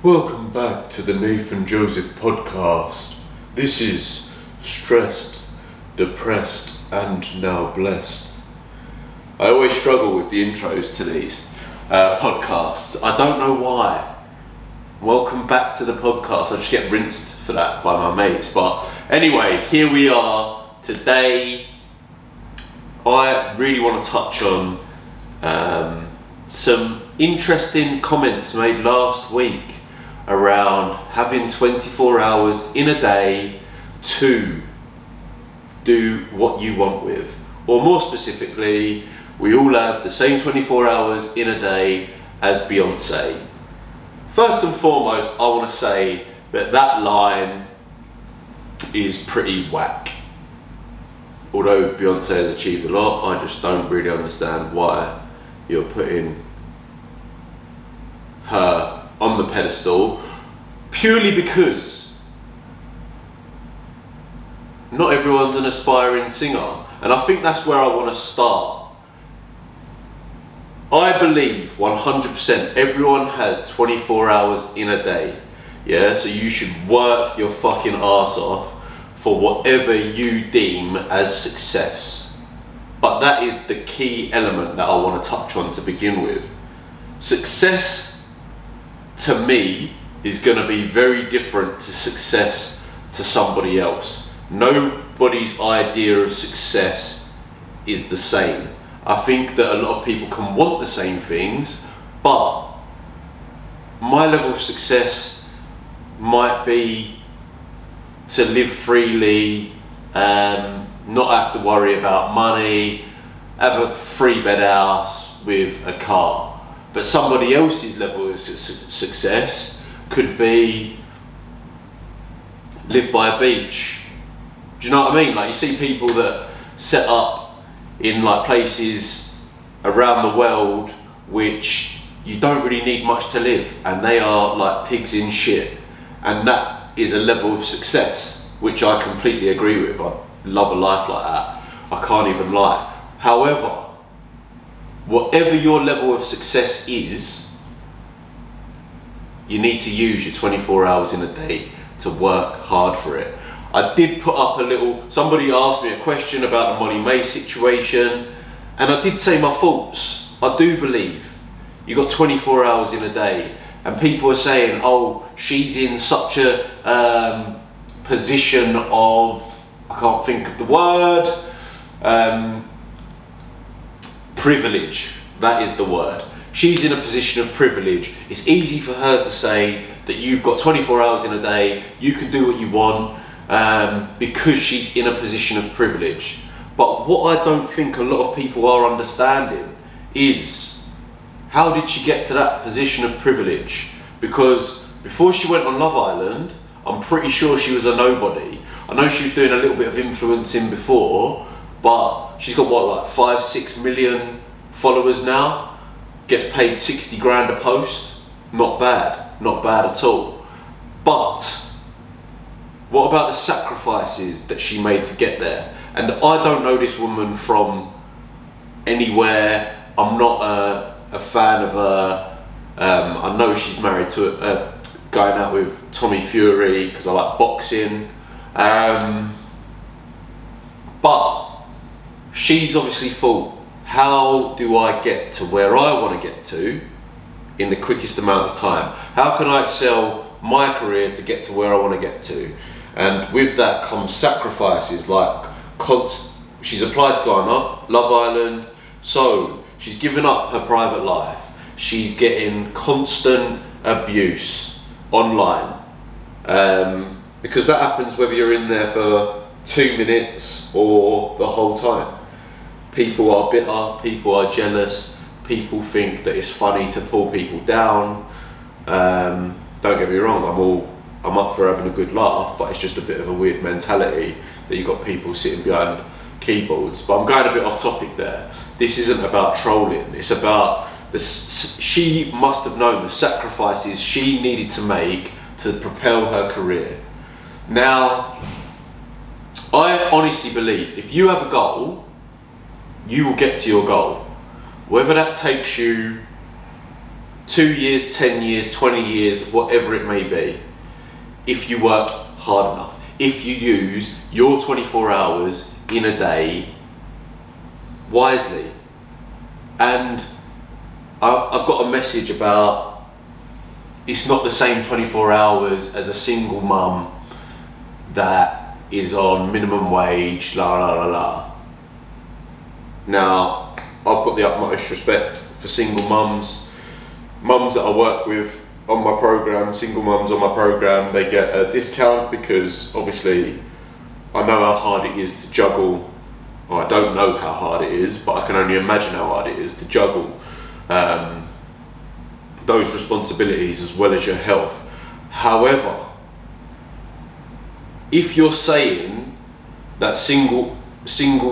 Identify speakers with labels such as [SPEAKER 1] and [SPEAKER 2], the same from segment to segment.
[SPEAKER 1] Welcome back to the Nathan Joseph podcast. This is Stressed, Depressed, and Now Blessed. I always struggle with the intros to these podcasts. I don't know why. Welcome back to the podcast. I just get rinsed for that by my mates. But anyway, here we are. Today, I really want to touch on some interesting comments made last week around having 24 hours in a day to do what you want with. Or more specifically, we all have the same 24 hours in a day as Beyonce. First and foremost, I want to say that line is pretty whack. Although Beyonce has achieved a lot, I just don't really understand why you're putting her on the pedestal, purely because not everyone's an aspiring singer. And I think that's where I want to start. I believe 100% everyone has 24 hours in a day. Yeah, so you should work your fucking arse off for whatever you deem as success. But that is the key element that I want to touch on to begin with. Success, to me, is going to be very different to success to somebody else. Nobody's idea of success is the same. I think that a lot of people can want the same things, but my level of success might be to live freely, not have to worry about money, have a 3-bed house with a car. But somebody else's level of success could be live by a beach. Do you know what I mean? Like, you see people that set up in like places around the world which you don't really need much to live, and they are like pigs in shit, and that is a level of success which I completely agree with. I love a life like that, I can't even lie. However, whatever your level of success is, you need to use your 24 hours in a day to work hard for it. I did put up somebody asked me a question about the Molly May situation, and I did say my thoughts. I do believe you got 24 hours in a day, and people are saying, oh, she's in such a position of, I can't think of the word, privilege. That is the word. She's in a position of privilege. It's easy for her to say that you've got 24 hours in a day, you can do what you want, because she's in a position of privilege. But what I don't think a lot of people are understanding is, how did she get to that position of privilege? Because before she went on Love Island, I'm pretty sure she was a nobody. I know she was doing a little bit of influencing before, but she's got what, like 5-6 million followers now, gets paid 60 grand a post. Not bad at all. But what about the sacrifices that she made to get there? And I don't know this woman from anywhere. I'm not a fan of her. I know she's married to going out with Tommy Fury because I like boxing. But she's obviously thought, how do I get to where I want to get to in the quickest amount of time? How can I excel my career to get to where I want to get to? And with that comes sacrifices, like she's applied to go on Love Island, so she's given up her private life. She's getting constant abuse online, because that happens whether you're in there for 2 minutes or the whole time. People are bitter, people are jealous, people think that it's funny to pull people down. Don't get me wrong, I'm up for having a good laugh, but it's just a bit of a weird mentality that you've got people sitting behind keyboards. But I'm going a bit off topic there. This isn't about trolling, it's about she must have known the sacrifices she needed to make to propel her career. Now, I honestly believe if you have a goal, you will get to your goal. Whether that takes you 2 years, 10 years, 20 years, whatever it may be, if you work hard enough, if you use your 24 hours in a day wisely. And I've got a message about it's not the same 24 hours as a single mum that is on minimum wage, la la la la. Now, I've got the utmost respect for single mums that I work with on my program, single mums on my program. They get a discount because obviously I know how hard it is to juggle. Well, I don't know how hard it is, but I can only imagine how hard it is to juggle those responsibilities as well as your health. However, if you're saying that single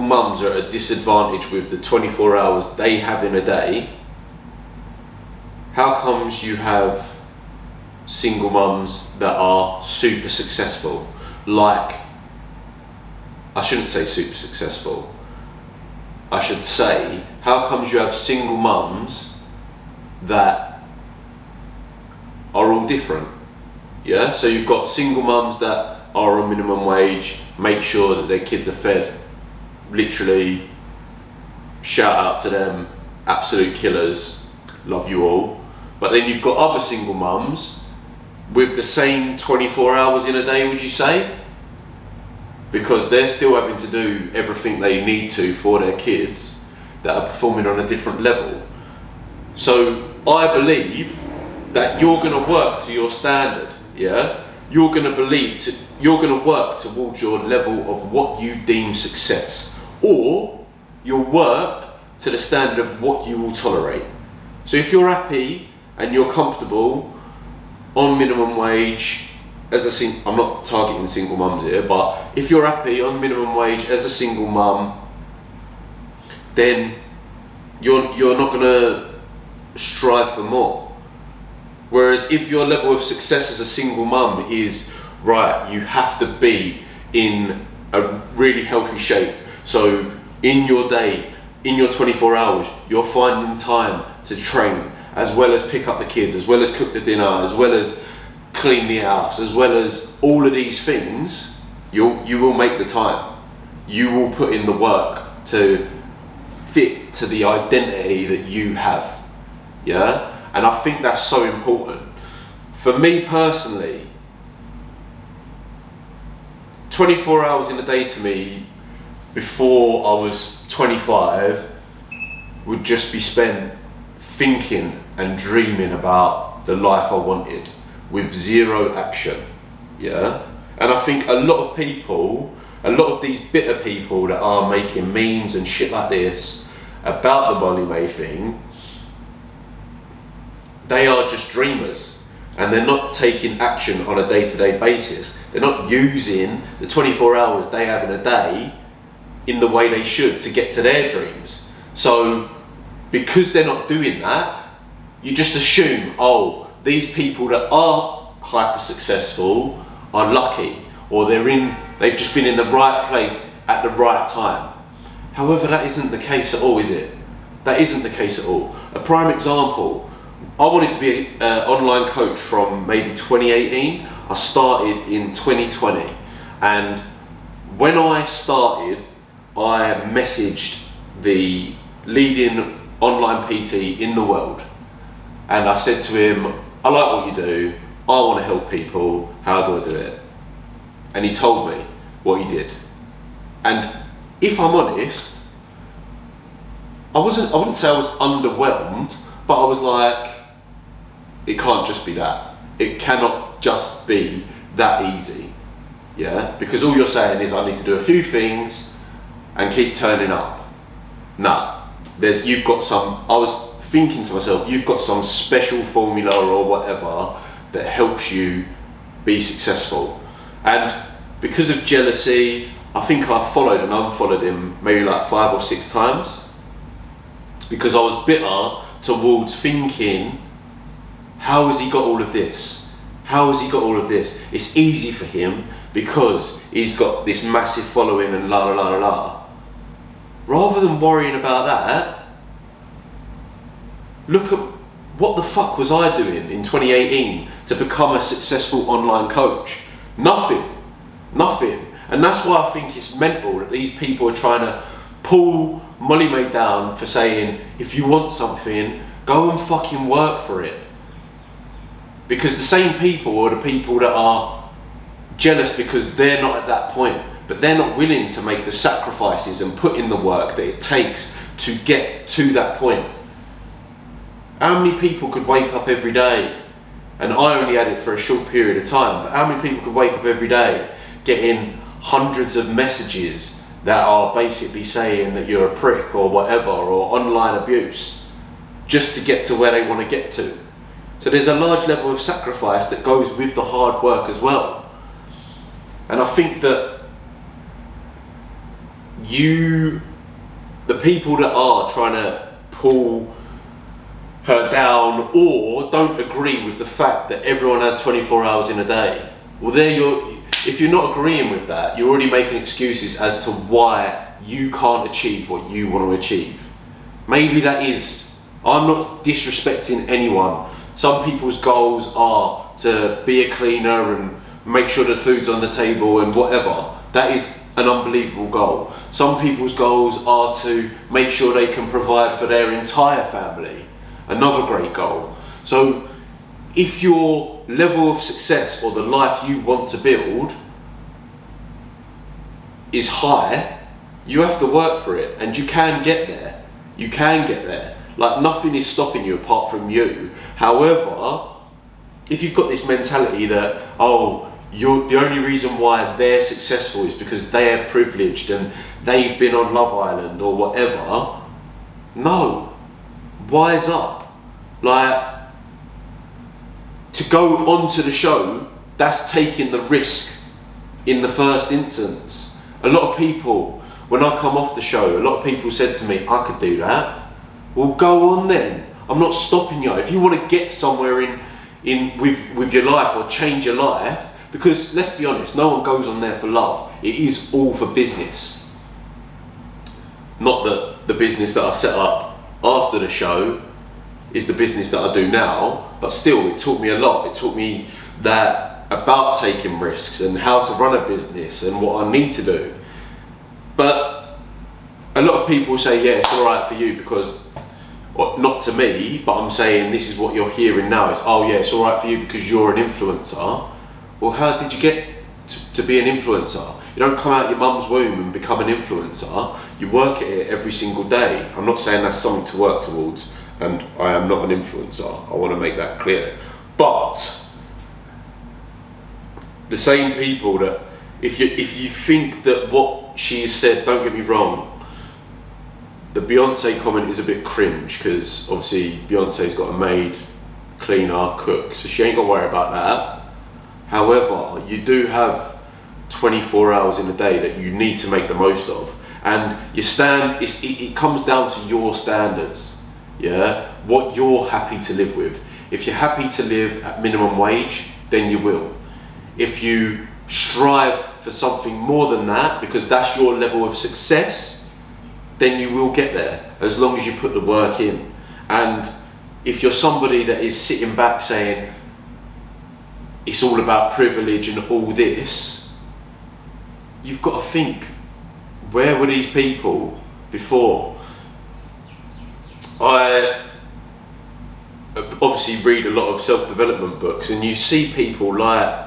[SPEAKER 1] mums are at a disadvantage with the 24 hours they have in a day, how comes you have single mums that are super successful? Like, I shouldn't say super successful. I should say, how comes you have single mums that are all different? Yeah, so you've got single mums that are on minimum wage, make sure that their kids are fed. Literally, shout out to them, absolute killers, love you all. But then you've got other single mums with the same 24 hours in a day, would you say? Because they're still having to do everything they need to for their kids that are performing on a different level. So I believe that you're going to work to your standard, yeah? You're going to work towards your level of what you deem success, or you'll work to the standard of what you will tolerate. So if you're happy and you're comfortable on minimum wage I'm not targeting single mums here, but if you're happy on minimum wage as a single mum, then you're not going to strive for more. Whereas if your level of success as a single mum is, right, you have to be in a really healthy shape. So in your day, in your 24 hours, you're finding time to train, as well as pick up the kids, as well as cook the dinner, as well as clean the house, as well as all of these things. You will make the time. You will put in the work to fit to the identity that you have. Yeah? And I think that's so important. For me personally, 24 hours in a day to me before I was 25 would just be spent thinking and dreaming about the life I wanted with zero action. Yeah? And I think a lot of people, a lot of these bitter people that are making memes and shit like this about the Molly May thing, they are just dreamers, and they're not taking action on a day-to-day basis. They're not using the 24 hours they have in a day in the way they should to get to their dreams. So because they're not doing that, you just assume, oh, these people that are hyper successful are lucky, or they've just been in the right place at the right time. However, that isn't the case at all, is it? That isn't the case at all. A prime example, I wanted to be an online coach from maybe 2018. I started in 2020, and when I started, I messaged the leading online PT in the world, and I said to him, I like what you do, I want to help people, how do I do it? And he told me what he did. And if I'm honest, I wouldn't say I was underwhelmed, but I was like, it can't just be that. It cannot just be that easy. Yeah? Because all you're saying is I need to do a few things and keep turning up. No. I was thinking to myself, you've got some special formula or whatever that helps you be successful. And because of jealousy, I think I followed and unfollowed him maybe like 5 or 6 times, because I was bitter towards thinking, how has he got all of this? How has he got all of this? It's easy for him because he's got this massive following and la la la la la. Rather than worrying about that, look at what the fuck was I doing in 2018 to become a successful online coach? Nothing. And that's why I think it's mental that these people are trying to pull Molly May down for saying, if you want something, go and fucking work for it. Because the same people are the people that are jealous because they're not at that point, but they're not willing to make the sacrifices and put in the work that it takes to get to that point. How many people could wake up every day, and I only had it for a short period of time, but how many people could wake up every day getting hundreds of messages that are basically saying that you're a prick or whatever, or online abuse, just to get to where they want to get to? So there's a large level of sacrifice that goes with the hard work as well. And I think that the people that are trying to pull her down or don't agree with the fact that everyone has 24 hours in a day, well, if you're not agreeing with that, you're already making excuses as to why you can't achieve what you want to achieve. Maybe that is, I'm not disrespecting anyone. Some people's goals are to be a cleaner and make sure the food's on the table and whatever. That is an unbelievable goal. Some people's goals are to make sure they can provide for their entire family. Another great goal. So if your level of success or the life you want to build is high, you have to work for it, and you can get there. You can get there. Like, nothing is stopping you apart from you. However, if you've got this mentality that, oh, the only reason why they're successful is because they're privileged and they've been on Love Island or whatever, no. Wise up. Like, to go onto the show, that's taking the risk in the first instance. A lot of people, when I come off the show, a lot of people said to me, I could do that. Well, go on then. I'm not stopping you. If you want to get somewhere with your life or change your life, because let's be honest, no one goes on there for love. It is all for business. Not that the business that I set up after the show is the business that I do now, but still, it taught me a lot. It taught me that about taking risks and how to run a business and what I need to do. But a lot of people say, yeah, it's all right for you because, well, not to me, but I'm saying this is what you're hearing now. It's, oh yeah, it's all right for you because you're an influencer. Well, how did you get to be an influencer? You don't come out your mum's womb and become an influencer. You work at it every single day. I'm not saying that's something to work towards, and I am not an influencer. I want to make that clear. But the same people that, if you think that what she said, don't get me wrong, the Beyonce comment is a bit cringe because obviously Beyonce's got a maid, cleaner, cook, so she ain't got to worry about that. However, you do have 24 hours in a day that you need to make the most of, and it comes down to your standards, yeah, what you're happy to live with. If you're happy to live at minimum wage, then you will. If you strive for something more than that, because that's your level of success, then you will get there, as long as you put the work in. And if you're somebody that is sitting back saying, it's all about privilege and all this, you've got to think, where were these people before? I obviously read a lot of self-development books, and you see people like,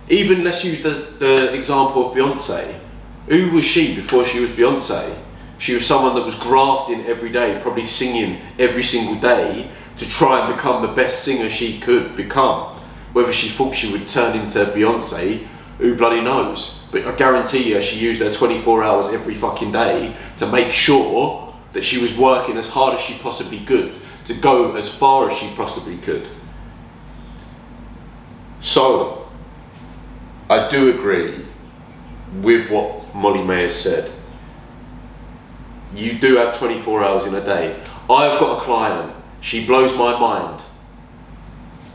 [SPEAKER 1] even let's use the example of Beyonce. Who was she before she was Beyonce? She was someone that was grafting every day, probably singing every single day to try and become the best singer she could become. Whether she thought she would turn into Beyonce, who bloody knows? But I guarantee you, she used her 24 hours every fucking day to make sure that she was working as hard as she possibly could to go as far as she possibly could. So, I do agree with what Molly May has said. You do have 24 hours in a day. I've got a client, she blows my mind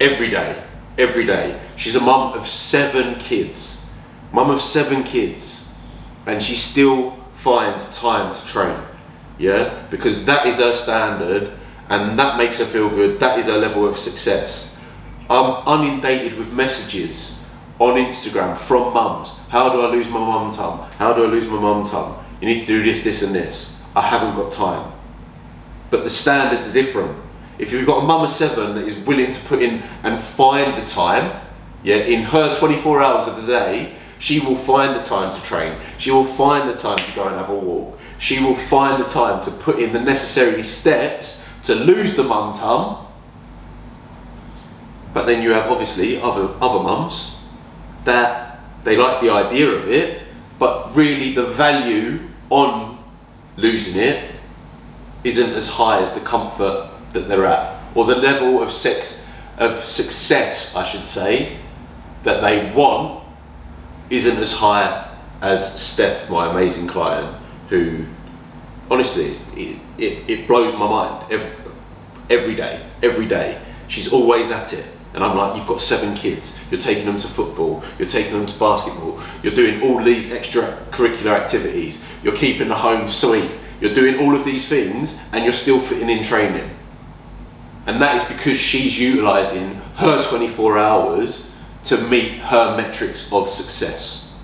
[SPEAKER 1] every day. Every day. She's a mum of 7 kids. Mum of 7 kids. And she still finds time to train. Yeah? Because that is her standard, and that makes her feel good. That is her level of success. I'm inundated with messages on Instagram from mums. How do I lose my mum tum? How do I lose my mum tum? You need to do this, this and this. I haven't got time. But the standards are different. If you've got a mum of 7 that is willing to put in and find the time, yeah, in her 24 hours of the day, she will find the time to train. She will find the time to go and have a walk. She will find the time to put in the necessary steps to lose the mum tum. But then you have obviously other mums that they like the idea of it, but really the value on losing it isn't as high as the comfort that they're at, or the level of success, I should say, that they want isn't as high as Steph, my amazing client, who honestly it blows my mind every day. She's always at it, and I'm like, you've got 7 kids, you're taking them to football, you're taking them to basketball, you're doing all these extracurricular activities, you're keeping the home sweet, you're doing all of these things, and you're still fitting in training. And that is because she's utilising her 24 hours to meet her metrics of success.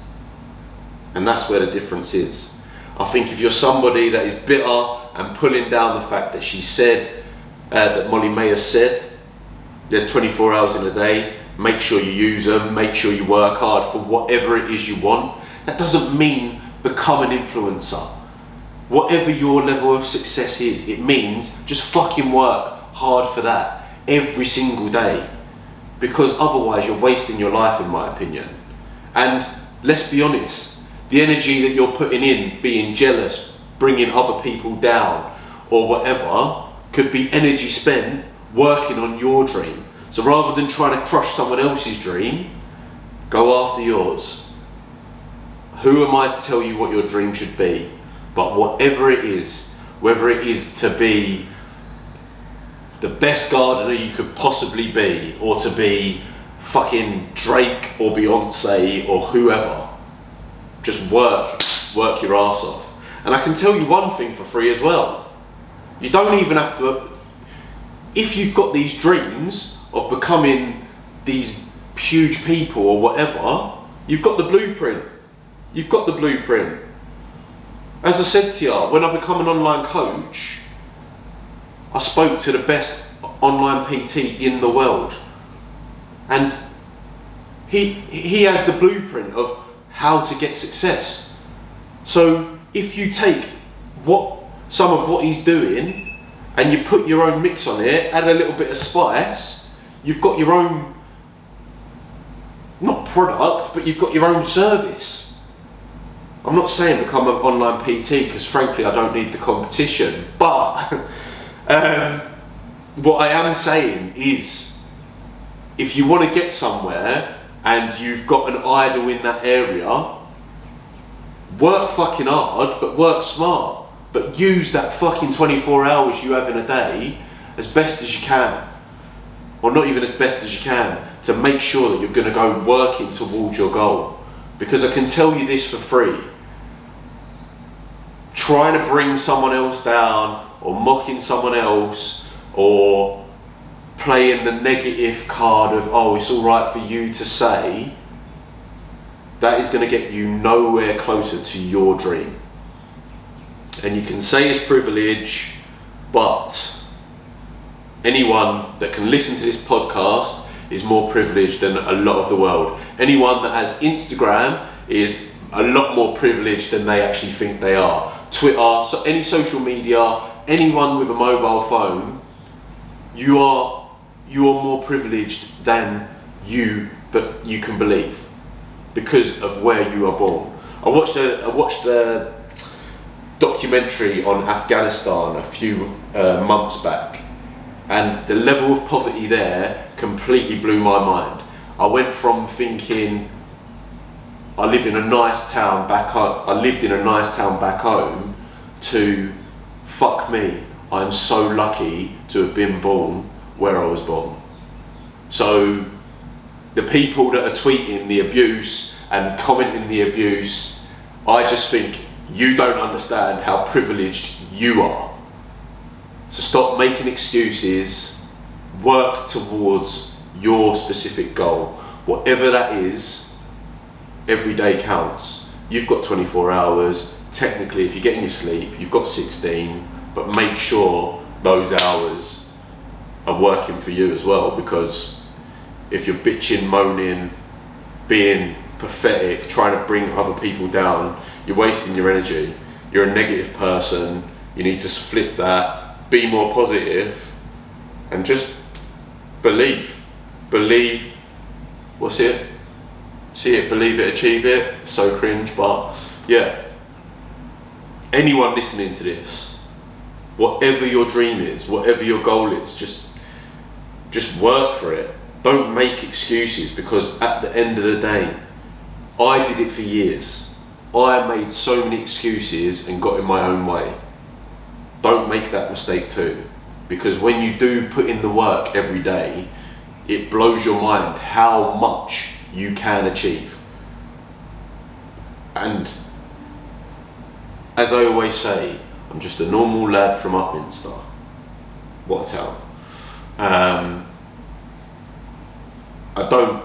[SPEAKER 1] And that's where the difference is. I think if you're somebody that is bitter and pulling down the fact that she said, that Molly May has said, there's 24 hours in a day, make sure you use them, make sure you work hard for whatever it is you want, that doesn't mean become an influencer. Whatever your level of success is, it means just fucking work hard for that every single day. Because otherwise you're wasting your life, in my opinion. And let's be honest, the energy that you're putting in, being jealous, bringing other people down, or whatever, could be energy spent working on your dream. So rather than trying to crush someone else's dream, go after yours. Who am I to tell you what your dream should be? But whatever it is, whether it is to be the best gardener you could possibly be, or to be fucking Drake or Beyonce or whoever, just work your ass off. And I can tell you one thing for free as well. You don't even have to, if you've got these dreams of becoming these huge people or whatever, you've got the blueprint. You've got the blueprint. As I said to you, when I become an online coach, I spoke to the best online PT in the world, and he has the blueprint of how to get success. So if you take some of what he's doing and you put your own mix on it, add a little bit of spice, you've got your own, not product, but you've got your own service. I'm not saying become an online PT, because frankly I don't need the competition, but what I am saying is, if you want to get somewhere and you've got an idol in that area, work fucking hard, but work smart. But use that fucking 24 hours you have in a day as best as you can. Or not even as best as you can, to make sure that you're going to go working towards your goal. Because I can tell you this for free, trying to bring someone else down, or mocking someone else, or playing the negative card of, oh, it's all right for you to say, that is going to get you nowhere closer to your dream. And you can say it's privilege, but anyone that can listen to this podcast is more privileged than a lot of the world. Anyone that has Instagram is a lot more privileged than they actually think they are. Twitter, so any social media, anyone with a mobile phone, you are more privileged than you can believe, because of where you are born. I watched a documentary on Afghanistan a few months back, and the level of poverty there completely blew my mind. I went from thinking I lived in a nice town back home to, fuck me, I'm so lucky to have been born where I was born. So the people that are tweeting the abuse and commenting the abuse, I just think you don't understand how privileged you are. So stop making excuses, work towards your specific goal. Whatever that is, every day counts. You've got 24 hours. Technically, if you're getting your sleep, you've got 16, but make sure those hours are working for you as well, because if you're bitching, moaning, being pathetic, trying to bring other people down, you're wasting your energy. You're a negative person. You need to flip that, be more positive, and just believe. What's it? See it, believe it, achieve it. So cringe, but yeah. Anyone listening to this, whatever your dream is, whatever your goal is, just work for it. Don't make excuses, because at the end of the day, I did it for years. I made so many excuses and got in my own way. Don't make that mistake too, because when you do put in the work every day, it blows your mind how much you can achieve. And as I always say, I'm just a normal lad from Upminster. What a town. I don't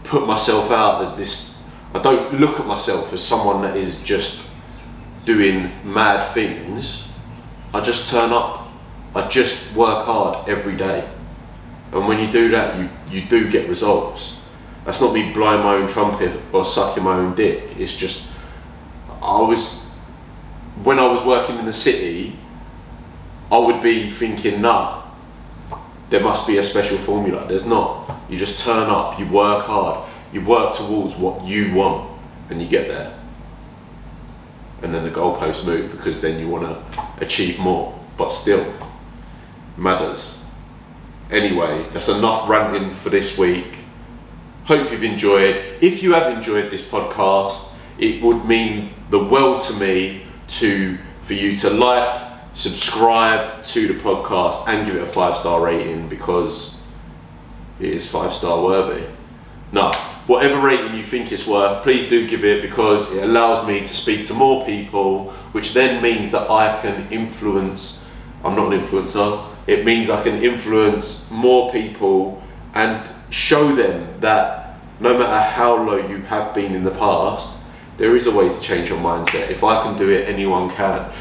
[SPEAKER 1] put myself out as this, I don't look at myself as someone that is just doing mad things. I just turn up. I just work hard every day. And when you do that, you do get results. That's not me blowing my own trumpet or sucking my own dick. It's just, when I was working in the city, I would be thinking, nah, there must be a special formula. There's not. You just turn up, you work hard, you work towards what you want, and you get there. And then the goalposts move, because then you want to achieve more, but still matters. Anyway, that's enough ranting for this week. Hope you've enjoyed. If you have enjoyed this podcast, it would mean the world to me for you to like, subscribe to the podcast, and give it a 5-star rating, because it is 5-star worthy. No, whatever rating you think it's worth, please do give it, because it allows me to speak to more people, which then means that I can influence. I'm not an influencer. It means I can influence more people and show them that no matter how low you have been in the past, there is a way to change your mindset. If I can do it, anyone can.